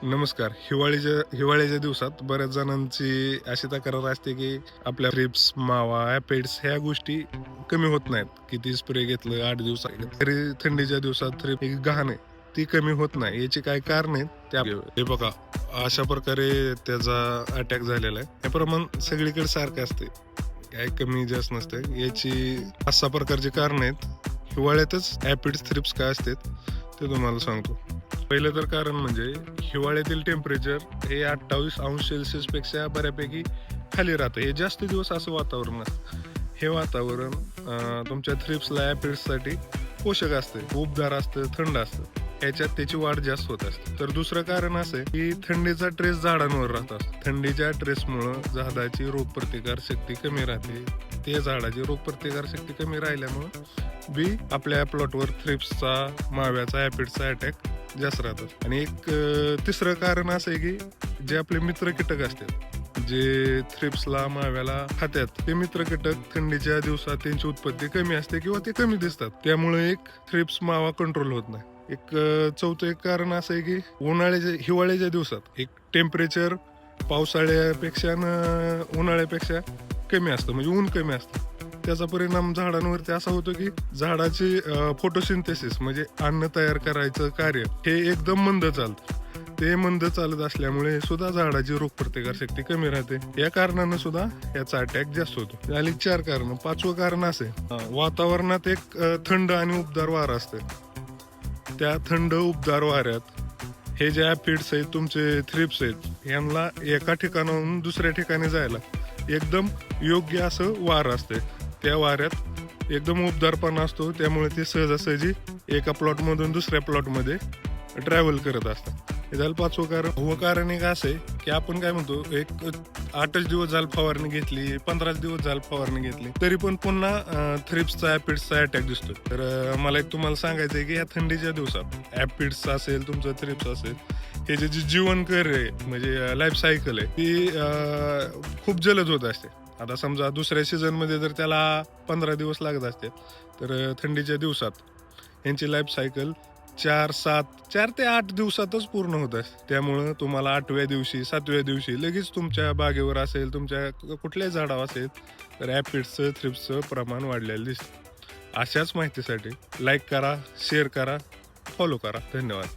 नमस्कार. हिवाळ्याच्या दिवसात बऱ्याच जणांची अशी तक्रार असते की आपल्या थ्रिप्स, मावा, ॲपिड्स ह्या गोष्टी कमी होत नाहीत. किती स्प्रे घेतलं 8 दिवसात तरी थंडीच्या दिवसात थ्रिप ही घाण आहे, ती कमी होत नाही. याची काय कारण आहेत त्या हे बघा. अशा प्रकारे त्याचा अटॅक झालेला आहे. हे प्रमाण सगळीकडे सारखं असते, काय कमी जास्त नसते. याची 5-6 प्रकारची कारण आहेत. हिवाळ्यातच ॲपिड्स, थ्रिप्स काय असतात ते तुम्हाला सांगतो. पहिलं तर कारण म्हणजे हिवाळ्यातील टेम्परेचर हे 28 अंश सेल्सिअस पेक्षा बऱ्यापैकी खाली राहतं. हे जास्त दिवस असं वातावरण असतं. हे वातावरण तुमच्या थ्रिप्सला, ॲपिड्ससाठी पोषक असते, उबदार असतं, थंड असतं. ह्याच्यात त्याची वाढ जास्त होत असते. तर दुसरं कारण असं आहे की थंडीचा ट्रेस झाडांवर राहत असतो. थंडीच्या ट्रेसमुळं झाडाची रोगप्रतिकार शक्ती कमी राहते. ते झाडाची रोगप्रतिकार शक्ती कमी राहिल्यामुळं बी आपल्या प्लॉटवर थ्रिप्सचा, माव्याचा, ॲपिड्सचा अटॅक जास्त राहतात. आणि एक तिसरं कारण असं आहे की जे आपले मित्र कीटक असतात, जे थ्रिप्सला, माव्याला खात्यात, ते मित्र कीटक थंडीच्या दिवसात त्यांची उत्पत्ती कमी असते किंवा ते कमी दिसतात. त्यामुळे एक थ्रिप्स, मावा कंट्रोल होत नाही. एक चौथं एक कारण असं आहे की हिवाळ्याच्या दिवसात एक टेम्परेचर पावसाळ्यापेक्षा उन्हाळ्यापेक्षा कमी असतं, म्हणजे ऊन कमी असतं. त्याचा परिणाम झाडांवरती असा होतो की झाडाची फोटोसिंथेसिस म्हणजे अन्न तयार करायचं कार्य हे एकदम मंद चालतं. ते मंद चालत असल्यामुळे सुद्धा झाडाची रोगप्रतिकार शक्ती कमी राहते. या कारणानं सुद्धा याचा अटॅक जास्त होतो. झाली 4 कारण. 5वं कारण असे, वातावरणात एक थंड आणि उबदार वारा असते. त्या थंड उबदार वाऱ्यात हे जे ॲपिड्स आहेत, तुमचे थ्रिप्स आहेत, यांना एका ठिकाणाहून दुसऱ्या ठिकाणी जायला एकदम योग्य असं वारं असते. त्या वाऱ्यात एकदम उबदारपणा असतो, त्यामुळे ते सहजासहजी एका प्लॉटमधून दुसऱ्या प्लॉटमध्ये ट्रॅव्हल करत असतात. हे झालं 5वं कारण. 6वं कारण एक असं आहे की आपण काय म्हणतो, एक 8च दिवस झालं फवारणी घेतली, 15च दिवस झालं फवारणी घेतली, तरी पण पुन्हा थ्रिप्सचा, ॲपिड्सचा अटॅक दिसतो. तर मला एक तुम्हाला सांगायचं आहे की या थंडीच्या दिवसात ॲपिड्स असेल, तुमचं थ्रिप्स असेल, हे जे जीवन कार्य आहे म्हणजे लाईफ सायकल आहे, ती खूप जलद होत असते. आता समजा दुसऱ्या सीझनमध्ये जर त्याला 15 दिवस लागत असते, तर थंडीच्या दिवसात यांची लाईफ सायकल 4 ते 8 दिवसातच पूर्ण होत असते. त्यामुळं तुम्हाला 8व्या दिवशी, 7व्या दिवशी लगेच तुमच्या बागेवर असेल, तुमच्या कुठल्याही झाडावर असेल, तर ॲपिड्सचं, थ्रिप्सचं प्रमाण वाढलेलं दिसतं. अशाच माहितीसाठी लाईक करा, शेअर करा, फॉलो करा. धन्यवाद.